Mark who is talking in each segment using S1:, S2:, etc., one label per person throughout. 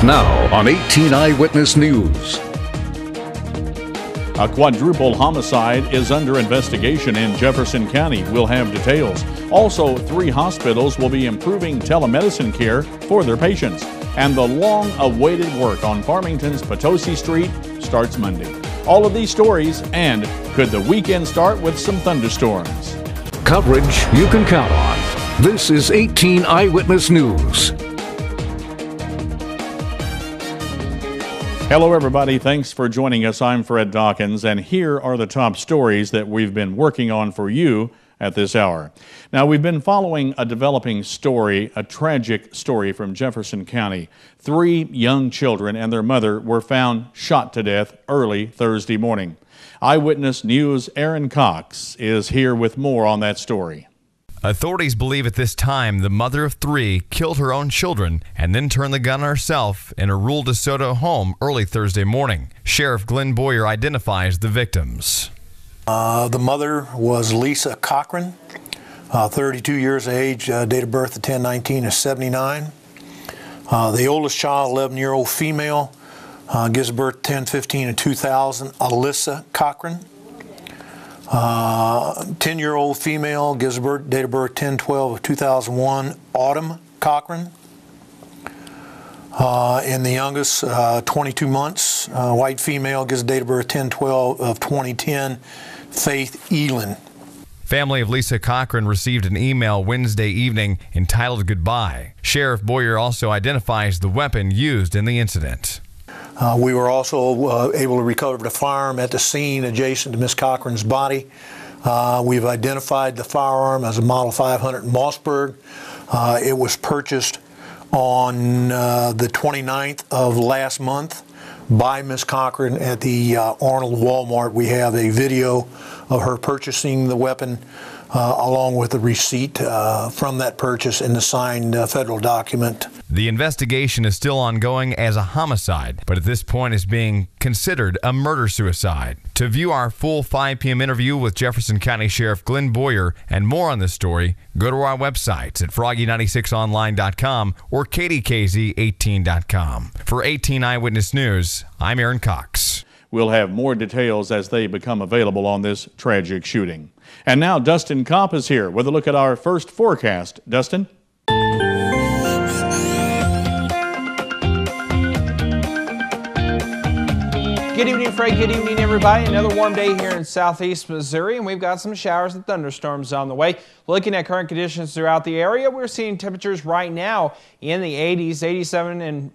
S1: Now on 18 Eyewitness News.
S2: A quadruple homicide is under investigation in Jefferson County. We'll have details. Also, 3 hospitals will be improving telemedicine care for their patients. And the long-awaited work on Farmington's Potosi Street starts Monday. All of these stories, and could the weekend start with some thunderstorms?
S1: Coverage you can count on. This is 18 Eyewitness News.
S2: Hello, everybody. Thanks for joining us. I'm Fred Dawkins, and here are the top stories that we've been working on for you at this hour. Now, we've been following a developing story, a tragic story from Jefferson County. 3 young children and their mother were found shot to death early Thursday morning. Eyewitness News' Aaron Cox is here with more on that story.
S3: Authorities believe at this time the mother of 3 killed her own children and then turned the gun on herself in a rural DeSoto home early Thursday morning. Sheriff Glenn Boyer identifies the victims.
S4: The mother was Lisa Cochran, 32 years of age, date of birth of 10/19 is 79. The oldest child, 11-year-old female, gives birth 10/15 of 2000, Alyssa Cochran. 10-year-old female gives birth, date of birth 10/12 of 2001, Autumn Cochran. And the youngest, 22 months, white female, gives date of birth 10/12 of 2010, Faith Elin.
S3: Family of Lisa Cochran received an email Wednesday evening entitled Goodbye. Sheriff Boyer also identifies the weapon used in the incident.
S4: We were also able to recover the firearm at the scene adjacent to Ms. Cochran's body. We've identified the firearm as a Model 500 Mossberg. It was purchased on the 29th of last month by Ms. Cochran at the Arnold Walmart. We have a video of her purchasing the weapon along with the receipt from that purchase and the signed federal document.
S3: The investigation is still ongoing as a homicide, but at this point is being considered a murder-suicide. To view our full 5 p.m. interview with Jefferson County Sheriff Glenn Boyer and more on this story, go to our websites at froggy96online.com or KDKZ18.com. For 18 Eyewitness News, I'm Aaron Cox.
S2: We'll have more details as they become available on this tragic shooting. And now Dustin Kopp is here with a look at our first forecast. Dustin?
S5: Good evening, Fred. Good evening, everybody. Another warm day here in southeast Missouri, and we've got some showers and thunderstorms on the way. Looking at current conditions throughout the area, we're seeing temperatures right now in the 80s, 87 in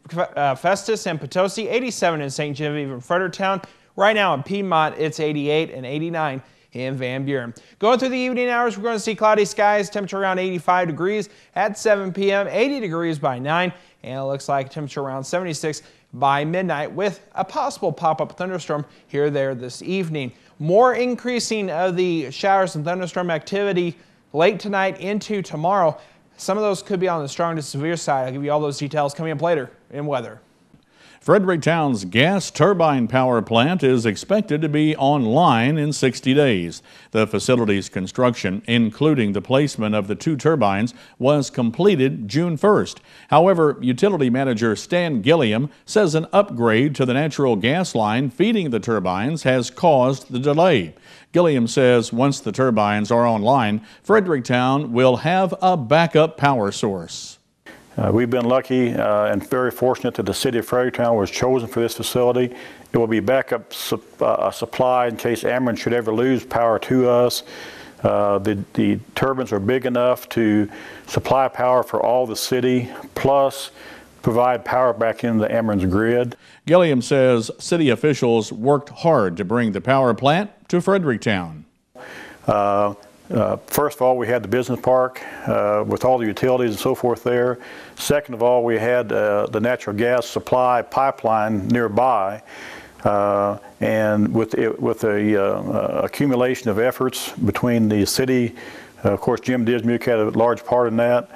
S5: Festus and Potosi, 87 in St. Genevieve and Fredericktown. Right now in Piedmont, it's 88 and 89 in Van Buren. Going through the evening hours, we're going to see cloudy skies, temperature around 85 degrees at 7 p.m., 80 degrees by 9, and it looks like temperature around 76 by midnight with a possible pop-up thunderstorm here or there this evening. More increasing of the showers and thunderstorm activity late tonight into tomorrow. Some of those could be on the strong to severe side. I'll give you all those details coming up later in weather.
S2: Fredericktown's gas turbine power plant is expected to be online in 60 days. The facility's construction, including the placement of the 2 turbines, was completed June 1st. However, utility manager Stan Gilliam says an upgrade to the natural gas line feeding the turbines has caused the delay. Gilliam says once the turbines are online, Fredericktown will have a backup power source.
S6: We've been lucky and very fortunate that the city of Fredericktown was chosen for this facility. It will be backup supply in case Ameren should ever lose power to us. The turbines are big enough to supply power for all the city, plus provide power back into Ameren's grid.
S2: Gilliam says city officials worked hard to bring the power plant to Fredericktown.
S6: First of all, we had the business park with all the utilities and so forth there. Second of all, we had the natural gas supply pipeline nearby. And with the accumulation of efforts between the city, of course, Jim Dismuke had a large part in that,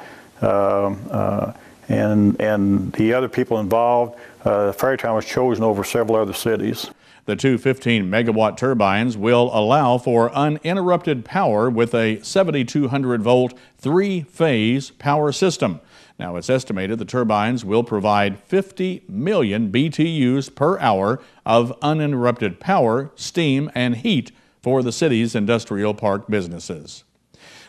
S6: and the other people involved, Fredericktown was chosen over several other cities.
S2: The two 15-megawatt turbines will allow for uninterrupted power with a 7,200-volt, three-phase power system. Now, it's estimated the turbines will provide 50 million BTUs per hour of uninterrupted power, steam, and heat for the city's industrial park businesses.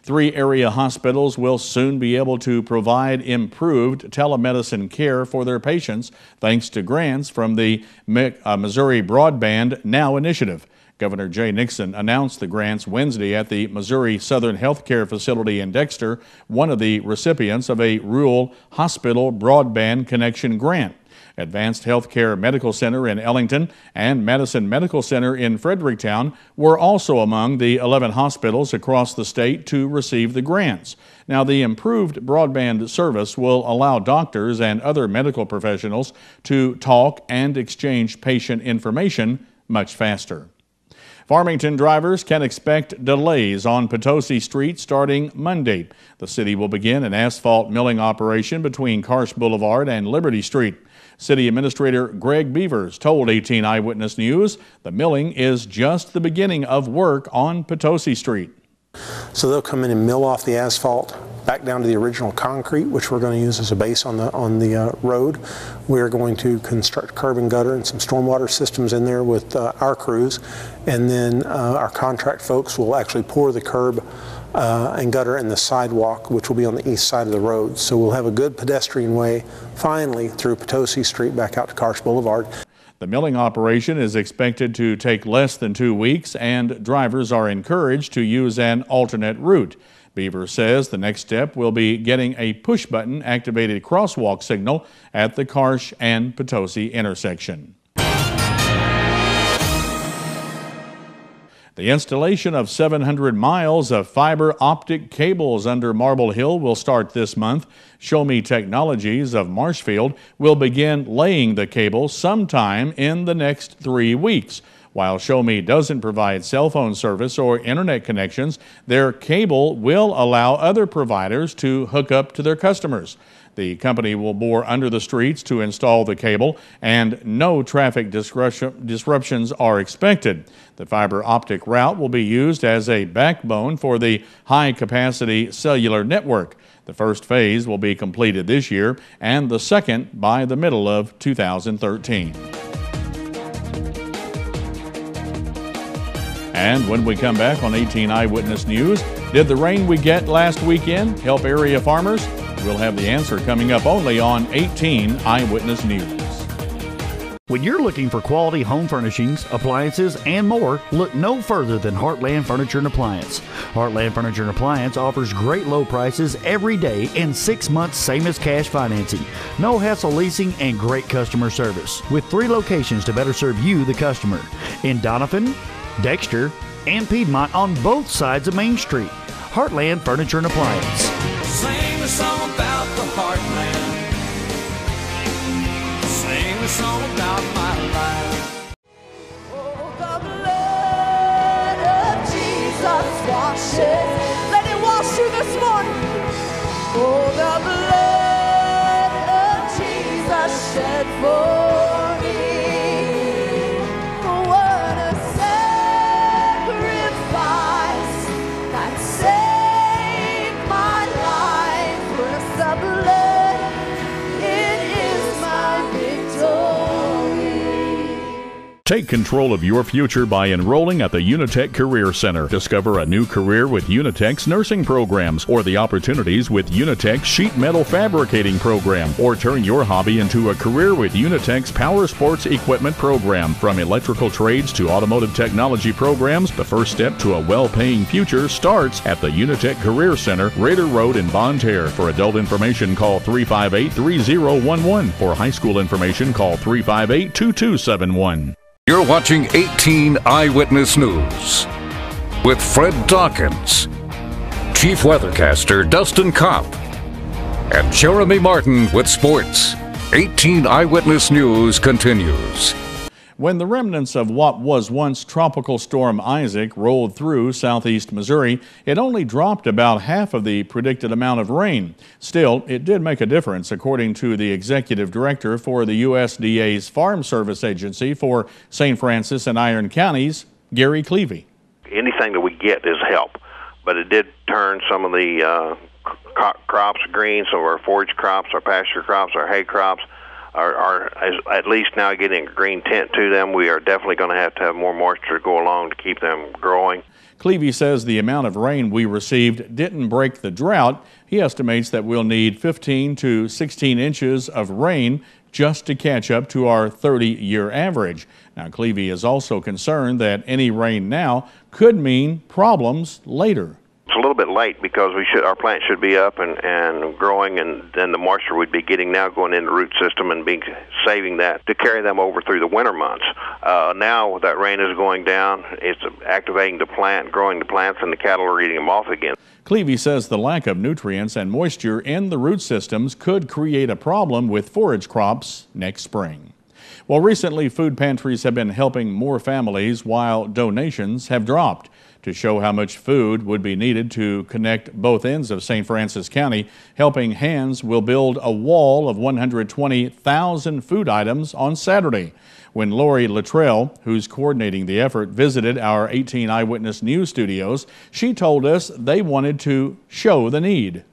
S2: 3 area hospitals will soon be able to provide improved telemedicine care for their patients thanks to grants from the Missouri Broadband Now initiative. Governor Jay Nixon announced the grants Wednesday at the Missouri Southern Healthcare Facility in Dexter, one of the recipients of a rural hospital broadband connection grant. Advanced Healthcare Medical Center in Ellington and Madison Medical Center in Fredericktown were also among the 11 hospitals across the state to receive the grants. Now, the improved broadband service will allow doctors and other medical professionals to talk and exchange patient information much faster. Farmington drivers can expect delays on Potosi Street starting Monday. The city will begin an asphalt milling operation between Karsh Boulevard and Liberty Street. City Administrator Greg Beavers told 18 Eyewitness News the milling is just the beginning of work on Potosi Street.
S7: So they'll come in and mill off the asphalt back down to the original concrete, which we're going to use as a base on the road. We're going to construct curb and gutter and some stormwater systems in there with our crews, and then our contract folks will actually pour the curb and gutter and the sidewalk, which will be on the east side of the road. So we'll have a good pedestrian way finally through Potosi Street back out to Karsh Boulevard.
S2: The milling operation is expected to take less than 2 weeks, and drivers are encouraged to use an alternate route. Beaver says the next step will be getting a push-button activated crosswalk signal at the Karsh and Potosi intersection. The installation of 700 miles of fiber optic cables under Marble Hill will start this month. Show Me Technologies of Marshfield will begin laying the cable sometime in the next 3 weeks. While Show Me doesn't provide cell phone service or internet connections, their cable will allow other providers to hook up to their customers. The company will bore under the streets to install the cable, and no traffic disruptions are expected. The fiber optic route will be used as a backbone for the high-capacity cellular network. The first phase will be completed this year, and the second by the middle of 2013. And when we come back on 18 Eyewitness News, did the rain we get last weekend help area farmers? We'll have the answer coming up only on 18 Eyewitness News.
S8: When you're looking for quality home furnishings, appliances, and more, look no further than Heartland Furniture and Appliance. Heartland Furniture and Appliance offers great low prices every day and 6 months same as cash financing. No hassle leasing and great customer service. With 3 locations to better serve you, the customer. In Doniphan, Dexter, and Piedmont on both sides of Main Street. Heartland Furniture and Appliance.
S9: Sing the song about the heartland. Sing the song about my life.
S10: Oh, the blood of Jesus washes. Let it wash you this morning. Oh, the blood of Jesus shed for me. What a sacrifice that saved my life. With the blood, it is my victory.
S2: Take control of your future by enrolling at the Unitech Career Center. Discover a new career with Unitech's nursing programs, or the opportunities with Unitech's sheet metal fabricating program, or turn your hobby into a career with Unitech's power sports equipment program. From electrical trades to automotive technology programs, the first step to a well-paying future starts at the Unitech Career Center, Raider Road in Bonne Terre. For adult information, call 358-3011. For high school information, call 358-2271.
S1: You're watching 18 Eyewitness News with Fred Dawkins, Chief Weathercaster Dustin Kopp, and Jeremy Martin with sports. 18 Eyewitness News continues.
S2: When the remnants of what was once Tropical Storm Isaac rolled through southeast Missouri, it only dropped about half of the predicted amount of rain. Still, it did make a difference, according to the executive director for the USDA's Farm Service Agency for St. Francis and Iron Counties, Gary Clevey.
S11: Anything that we get is help, but it did turn some of the crops, greens, some of our forage crops, our pasture crops, our hay crops are at least now getting a green tint to them. We are definitely going to have more moisture to go along to keep them growing.
S2: Clevey says the amount of rain we received didn't break the drought. He estimates that we'll need 15 to 16 inches of rain just to catch up to our 30-year average. Now, Clevey is also concerned that any rain now could mean problems later.
S11: It's a little bit late because our plant should be up and growing, and then the moisture we'd be getting now going in the root system and saving that to carry them over through the winter months. Now that rain is going down, it's activating the plant, growing the plants, and the cattle are eating them off again.
S2: Clevey says the lack of nutrients and moisture in the root systems could create a problem with forage crops next spring. Well, recently food pantries have been helping more families while donations have dropped. To show how much food would be needed to connect both ends of St. Francis County, Helping Hands will build a wall of 120,000 food items on Saturday. When Lori Luttrell, who's coordinating the effort, visited our 18 Eyewitness News studios, she told us they wanted to show the need.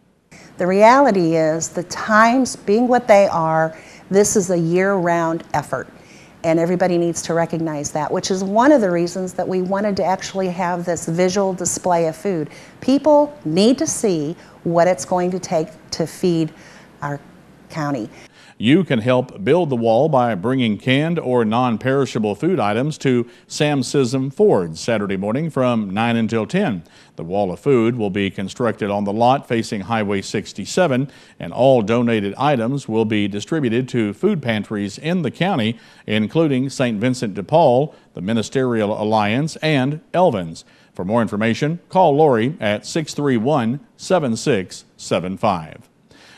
S12: The reality is, the times being what they are, this is a year-round effort. And everybody needs to recognize that, which is one of the reasons that we wanted to actually have this visual display of food. People need to see what it's going to take to feed our county.
S2: You can help build the wall by bringing canned or non-perishable food items to Sam Sism Ford Saturday morning from 9 until 10. The wall of food will be constructed on the lot facing Highway 67, and all donated items will be distributed to food pantries in the county, including St. Vincent de Paul, the Ministerial Alliance, and Elvins. For more information, call Lori at 631-7675.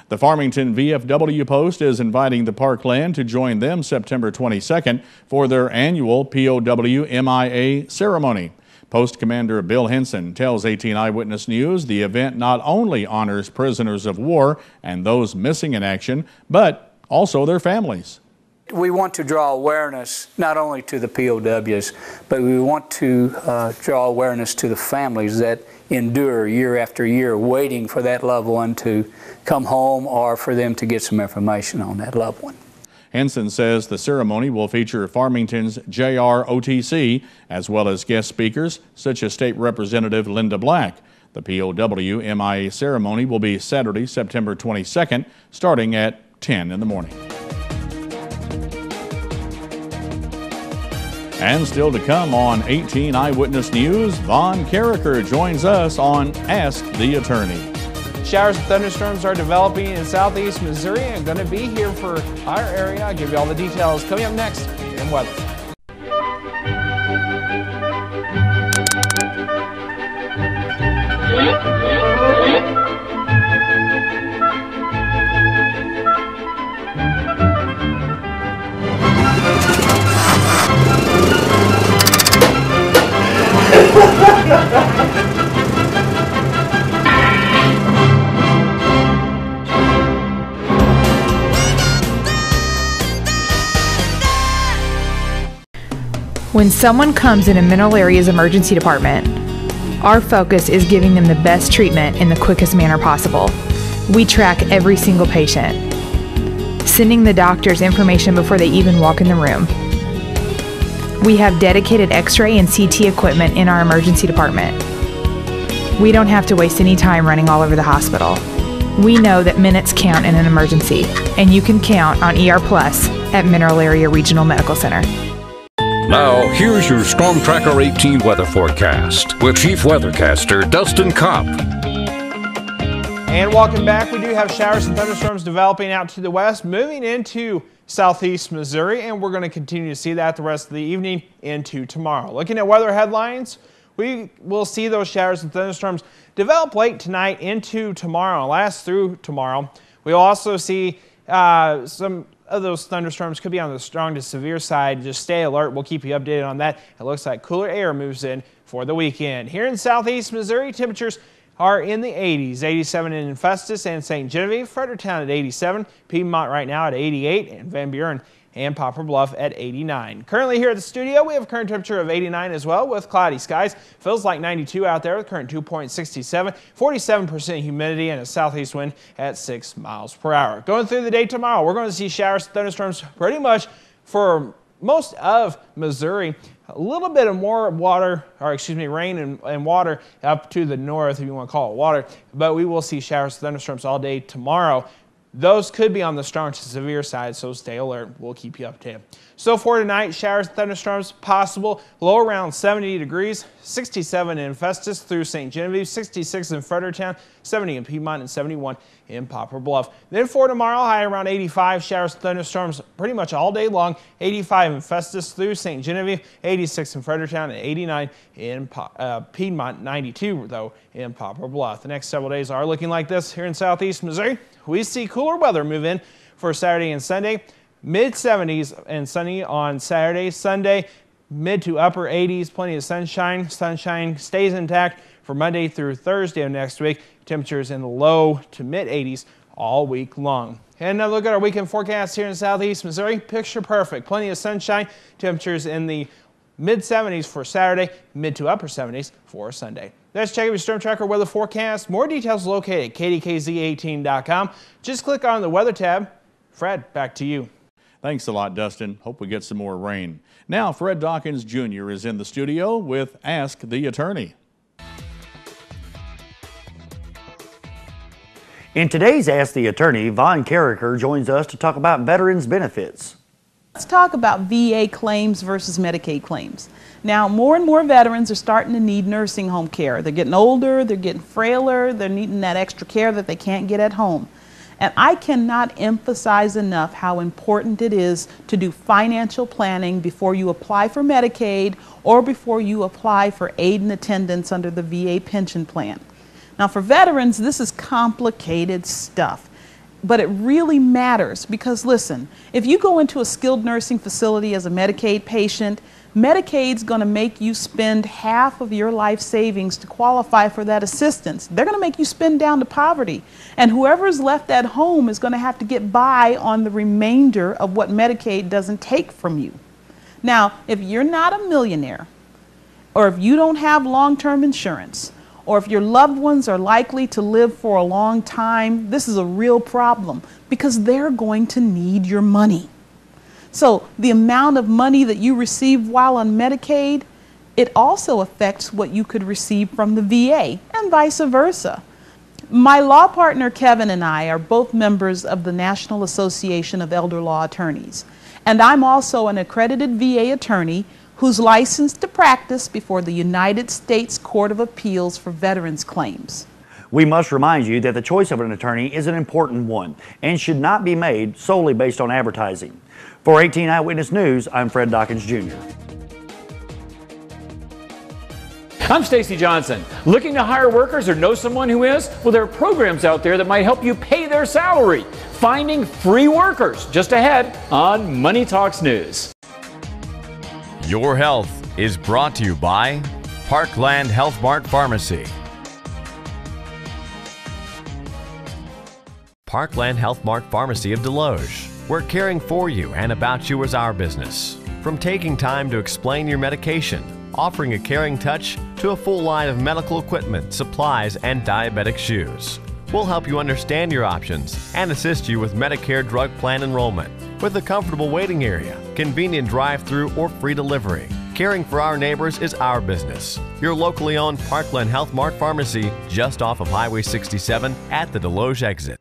S2: The Farmington VFW Post is inviting the Parkland to join them September 22nd for their annual POW MIA ceremony. Post Commander Bill Henson tells 18 Eyewitness News the event not only honors prisoners of war and those missing in action, but also their families.
S13: We want to draw awareness not only to the POWs, but we want to draw awareness to the families that endure year after year waiting for that loved one to come home or for them to get some information on that loved one.
S2: Henson says the ceremony will feature Farmington's JROTC as well as guest speakers such as State Representative Linda Black. The POW MIA ceremony will be Saturday, September 22nd, starting at 10 in the morning. And still to come on 18 Eyewitness News, Vaughn Carricker joins us on Ask the Attorney.
S5: Showers and thunderstorms are developing in southeast Missouri and going to be here for our area. I'll give you all the details coming up next in weather.
S14: When someone comes in a Mineral Area's emergency department, our focus is giving them the best treatment in the quickest manner possible. We track every single patient, sending the doctors information before they even walk in the room. We have dedicated X-ray and CT equipment in our emergency department. We don't have to waste any time running all over the hospital. We know that minutes count in an emergency, and you can count on ER Plus at Mineral Area Regional Medical Center.
S1: Now, here's your Storm Tracker 18 weather forecast with Chief Weathercaster Dustin Kopp.
S5: And welcome back. We do have showers and thunderstorms developing out to the west, moving into southeast Missouri, and we're going to continue to see that the rest of the evening into tomorrow. Looking at weather headlines, we will see those showers and thunderstorms develop late tonight into tomorrow and last through tomorrow. We'll also see some of those thunderstorms could be on the strong to severe side. Just stay alert. We'll keep you updated on that. It looks like cooler air moves in for the weekend. Here in southeast Missouri, temperatures are in the 80s. 87 in Festus and St. Genevieve. Fredericktown at 87. Piedmont right now at 88. And Van Buren and Poplar Bluff at 89. Currently here at the studio, we have a current temperature of 89 as well with cloudy skies. Feels like 92 out there with current 2.67, 47% humidity, and a southeast wind at 6 miles per hour. Going through the day tomorrow, we're going to see showers and thunderstorms pretty much for most of Missouri. A little bit of more water, or excuse me, rain and water up to the north, if you want to call it water, but we will see showers and thunderstorms all day tomorrow. Those could be on the strong to severe side, so stay alert. We'll keep you updated. So for tonight, showers and thunderstorms possible. Low around 70 degrees, 67 in Festus through St. Genevieve, 66 in Fredericktown, 70 in Piedmont, and 71 in Poplar Bluff. Then for tomorrow, high around 85, showers and thunderstorms pretty much all day long. 85 in Festus through St. Genevieve, 86 in Fredericktown, and 89 in Piedmont, 92 though in Poplar Bluff. The next several days are looking like this here in southeast Missouri. We see cooler weather move in for Saturday and Sunday. Mid-70s and sunny on Saturday. Sunday, mid to upper 80s, plenty of sunshine. Sunshine stays intact for Monday through Thursday of next week. Temperatures in the low to mid-80s all week long. And now look at our weekend forecast here in southeast Missouri. Picture perfect. Plenty of sunshine. Temperatures in the mid-70s for Saturday, mid to upper 70s for Sunday. Let's check out your Storm Tracker weather forecast. More details located at KDKZ18.com. Just click on the weather tab. Fred, back to you.
S2: Thanks a lot, Dustin. Hope we get some more rain. Now, Fred Dawkins Jr. is in the studio with Ask the Attorney.
S8: In today's Ask the Attorney, Vaughn Carricker joins us to talk about veterans' benefits.
S15: Let's talk about VA claims versus Medicaid claims. Now, more and more veterans are starting to need nursing home care. They're getting older, they're getting frailer, they're needing that extra care that they can't get at home. And I cannot emphasize enough how important it is to do financial planning before you apply for Medicaid or before you apply for aid and attendance under the VA pension plan. Now, for veterans, this is complicated stuff. But it really matters because, listen, if you go into a skilled nursing facility as a Medicaid patient, Medicaid's going to make you spend half of your life savings to qualify for that assistance. They're going to make you spend down to poverty. And whoever's left at home is going to have to get by on the remainder of what Medicaid doesn't take from you. Now, if you're not a millionaire, or if you don't have long-term insurance, or if your loved ones are likely to live for a long time, this is a real problem because they're going to need your money. So the amount of money that you receive while on Medicaid, it also affects what you could receive from the VA and vice versa. My law partner Kevin and I are both members of the National Association of Elder Law Attorneys, and I'm also an accredited VA attorney who's licensed to practice before the United States Court of Appeals for Veterans Claims.
S8: We must remind you that the choice of an attorney is an important one and should not be made solely based on advertising. For 18 Eyewitness News, I'm Fred Dawkins Jr.
S16: I'm Stacy Johnson. Looking to hire workers or know someone who is? Well, there are programs out there that might help you pay their salary. Finding free workers just ahead on Money Talks News.
S3: Your health is brought to you by Parkland Health Mart Pharmacy. Parkland Health Mart Pharmacy of Deloge. We're caring for you and about you is our business. From taking time to explain your medication, offering a caring touch, to a full line of medical equipment, supplies, and diabetic shoes. We'll help you understand your options and assist you with Medicare drug plan enrollment. With a comfortable waiting area, convenient drive-through or free delivery. Caring for our neighbors is our business. Your locally owned Parkland Health Mart Pharmacy just off of Highway 67 at the Deloge exit.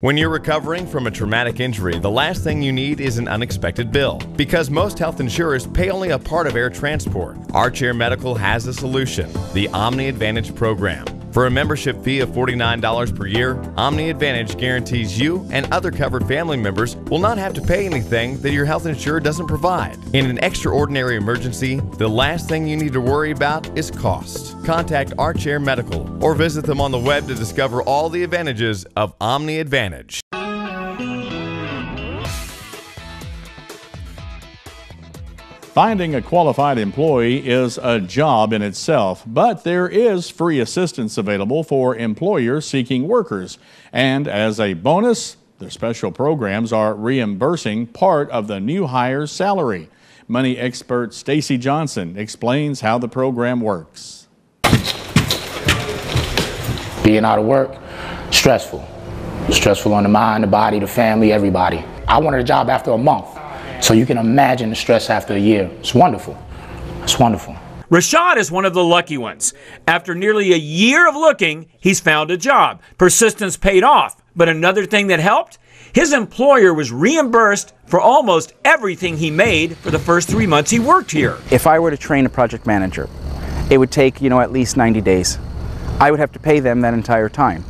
S3: When you're recovering from a traumatic injury, the last thing you need is an unexpected bill. Because most health insurers pay only a part of air transport, Archair Medical has a solution, the Omni Advantage program. For a membership fee of $49 per year, Omni Advantage guarantees you and other covered family members will not have to pay anything that your health insurer doesn't provide. In an extraordinary emergency, the last thing you need to worry about is cost. Contact Archair Medical or visit them on the web to discover all the advantages of Omni Advantage.
S2: Finding a qualified employee is a job in itself, but there is free assistance available for employers seeking workers. And as a bonus, The special programs are reimbursing part of the new hire's salary. Money expert Stacy Johnson explains how the program works.
S17: Being out of work, stressful. Stressful on the mind, the body, the family, everybody. I wanted a job after a month, so you can imagine the stress after a year. It's wonderful. It's wonderful.
S16: Rashad is one of the lucky ones. After nearly a year of looking, he's found a job. Persistence paid off. But another thing that helped? His employer was reimbursed for almost everything he made for the first 3 months he worked here.
S18: If I were to train a project manager, it would take, at least 90 days. I would have to pay them that entire time.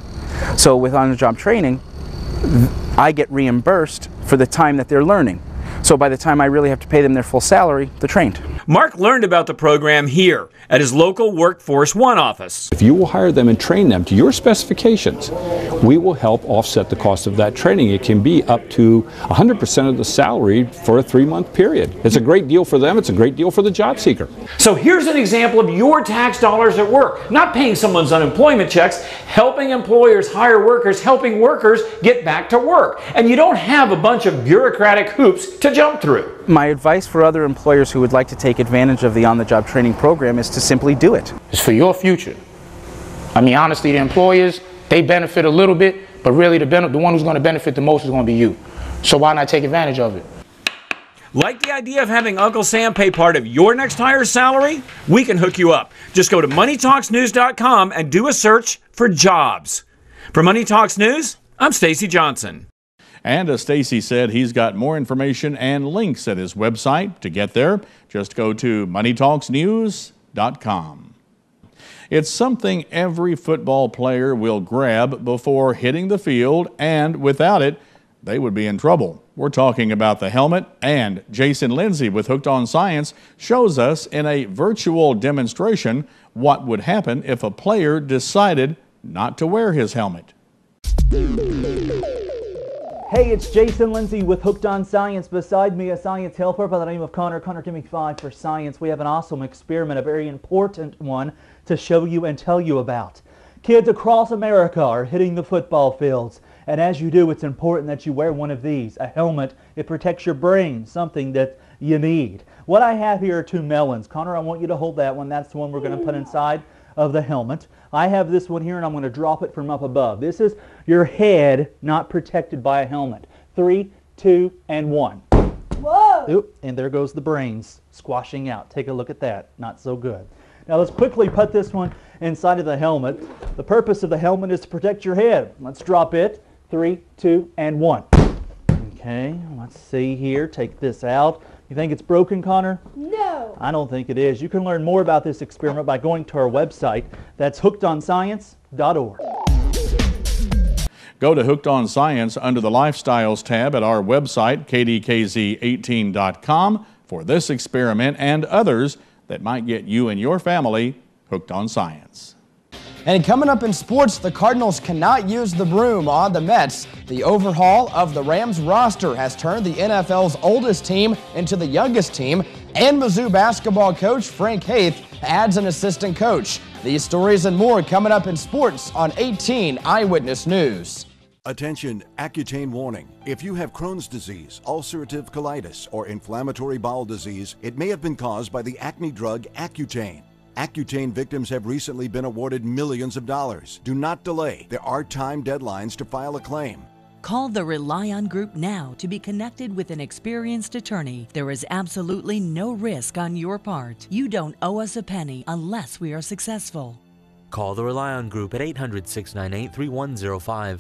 S18: So with on-the-job training, I get reimbursed for the time that they're learning. So by the time I really have to pay them their full salary, they're trained.
S16: Mark learned about the program here at his local Workforce One office.
S19: If you will hire them and train them to your specifications, we will help offset the cost of that training. It can be up to 100% of the salary for a 3-month period. It's a great deal for them. It's a great deal for the job seeker.
S16: So here's an example of your tax dollars at work. Not paying someone's unemployment checks, helping employers hire workers, helping workers get back to work. And you don't have a bunch of bureaucratic hoops to jump through.
S18: My advice for other employers who would like to take advantage of the on-the-job training program is to simply do it.
S17: It's for your future. I mean, honestly, the employers, they benefit a little bit, but really the one who's going to benefit the most is going to be you. So why not take advantage of it?
S16: Like the idea of having Uncle Sam pay part of your next hire's salary? We can hook you up. Just go to MoneyTalksNews.com and do a search for jobs. For Money Talks News, I'm Stacy Johnson.
S2: And as Stacy said, he's got more information and links at his website. To get there, just go to MoneyTalksNews.com. It's something every football player will grab before hitting the field, and without it, they would be in trouble. We're talking about the helmet, and Jason Lindsay with Hooked on Science shows us in a virtual demonstration what would happen if a player decided not to wear his helmet.
S20: Hey, it's Jason Lindsay with Hooked on Science. Beside me, a science helper by the name of Connor. Connor, give me 5 for science. We have an awesome experiment, a very important one to show you and tell you about. Kids across America are hitting the football fields. And as you do, it's important that you wear one of these, a helmet. It protects your brain, something that you need. What I have here are 2 melons. Connor, I want you to hold that one. That's the one we're going to put inside of the helmet. I have this one here, and I'm going to drop it from up above. This is your head not protected by a helmet. 3, 2, and 1. Whoa! Oop, and there goes the brains squashing out. Take a look at that. Not so good. Now let's quickly put this one inside of the helmet. The purpose of the helmet is to protect your head. Let's drop it. 3, 2, and 1. Okay, let's see here. Take this out. You think it's broken, Connor? No. I don't think it is. You can learn more about this experiment by going to our website. That's hookedonscience.org.
S2: Go to Hooked on Science under the Lifestyles tab at our website, KDKZ18.com, for this experiment and others that might get you and your family hooked on science.
S21: And coming up in sports, the Cardinals cannot use the broom on the Mets. The overhaul of the Rams roster has turned the NFL's oldest team into the youngest team, and Mizzou basketball coach Frank Haith adds an assistant coach. These stories and more coming up in sports on 18 Eyewitness News.
S22: Attention, Accutane warning. If you have Crohn's disease, ulcerative colitis, or inflammatory bowel disease, it may have been caused by the acne drug Accutane. Accutane victims have recently been awarded millions of dollars. Do not delay. There are time deadlines to file a claim.
S23: Call the Rely On Group now to be connected with an experienced attorney. There is absolutely no risk on your part. You don't owe us a penny unless we are successful.
S24: Call the Rely On Group at 800-698-3105.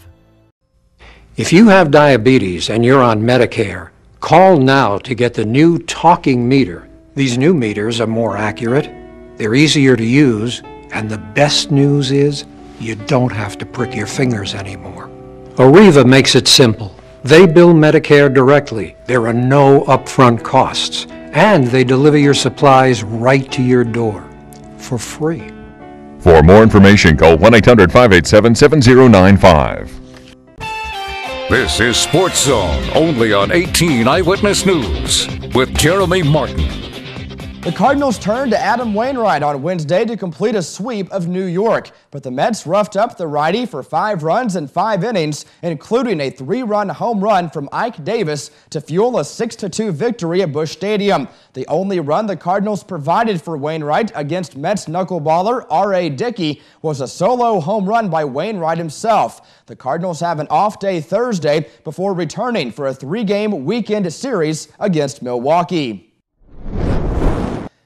S25: If you have diabetes and you're on Medicare, call now to get the new talking meter. These new meters are more accurate, they're easier to use, and the best news is you don't have to prick your fingers anymore. Arriva makes it simple. They bill Medicare directly. There are no upfront costs, and they deliver your supplies right to your door for free.
S26: For more information, call 1-800-587-7095.
S1: This is Sports Zone, only on 18 Eyewitness News with Jeremy Martin.
S21: The Cardinals turned to Adam Wainwright on Wednesday to complete a sweep of New York, but the Mets roughed up the righty for 5 runs in 5 innings, including a 3-run home run from Ike Davis to fuel a 6-2 victory at Busch Stadium. The only run the Cardinals provided for Wainwright against Mets knuckleballer R.A. Dickey was a solo home run by Wainwright himself. The Cardinals have an off day Thursday before returning for a 3-game weekend series against Milwaukee.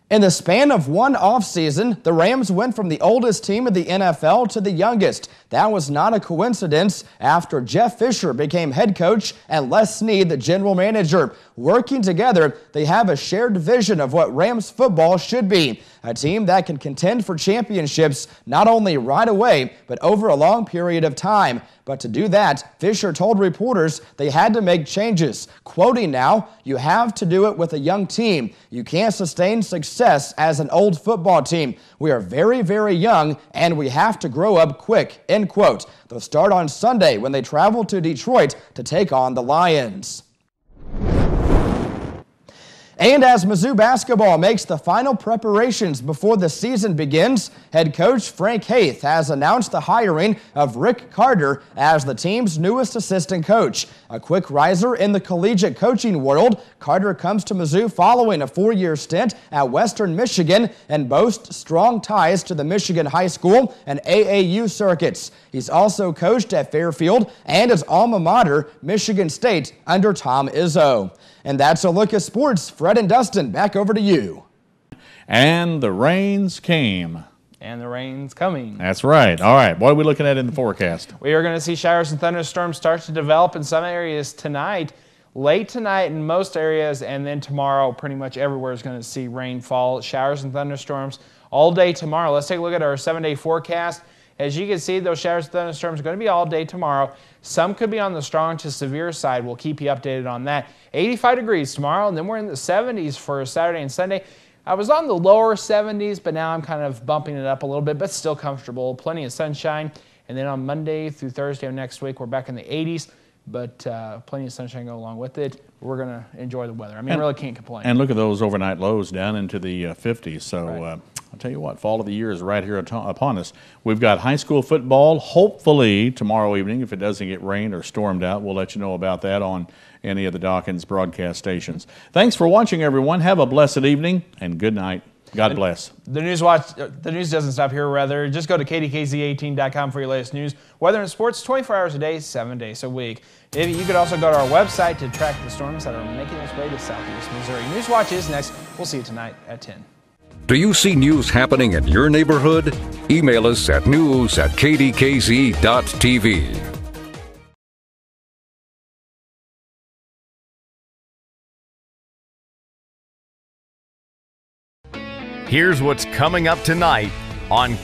S21: In the span of one offseason, the Rams went from the oldest team in the NFL to the youngest. That was not a coincidence after Jeff Fisher became head coach and Les Snead the general manager. Working together, they have a shared vision of what Rams football should be. A team that can contend for championships not only right away, but over a long period of time. But to do that, Fisher told reporters they had to make changes. Quoting now, "You have to do it with a young team. You can't sustain success as an old football team. We are very, very young, and we have to grow up quick," end quote. They'll start on Sunday when they travel to Detroit to take on the Lions. And as Mizzou basketball makes the final preparations before the season begins, head coach Frank Haith has announced the hiring of Rick Carter as the team's newest assistant coach. A quick riser in the collegiate coaching world, Carter comes to Mizzou following a 4-year stint at Western Michigan and boasts strong ties to the Michigan high school and AAU circuits. He's also coached at Fairfield and his alma mater, Michigan State, under Tom Izzo. And that's a look at sports. Fred and Dustin, back over to you.
S2: And the rains came.
S5: And the rain's coming.
S2: That's right. All right. What are we looking at in the forecast?
S5: We are going to see showers and thunderstorms start to develop in some areas tonight, late tonight in most areas, and then tomorrow pretty much everywhere is going to see rainfall, showers and thunderstorms all day tomorrow. Let's take a look at our 7-day forecast. As you can see, those showers and thunderstorms are going to be all day tomorrow. Some could be on the strong to severe side. We'll keep you updated on that. 85 degrees tomorrow, and then we're in the 70s for Saturday and Sunday. I was on the lower 70s, but now I'm kind of bumping it up a little bit, but still comfortable. Plenty of sunshine. And then on Monday through Thursday of next week, we're back in the 80s, but plenty of sunshine go along with it. We're going to enjoy the weather. I mean, really can't complain.
S2: And look at those overnight lows down into the 50s. So right. I'll tell you what, fall of the year is right here upon us. We've got high school football, hopefully tomorrow evening. If it doesn't get rained or stormed out, we'll let you know about that on any of the Dawkins broadcast stations. Thanks for watching, everyone. Have a blessed evening and good night. God bless.
S5: The news doesn't stop here, rather. Just go to KDKZ18.com for your latest news. Weather and sports 24 hours a day, 7 days a week. You could also go to our website to track the storms that are making its way to southeast Missouri. Newswatch is next. We'll see you tonight at 10.
S1: Do you see news happening in your neighborhood? Email us at news@kdkz.tv.
S3: Here's what's coming up tonight on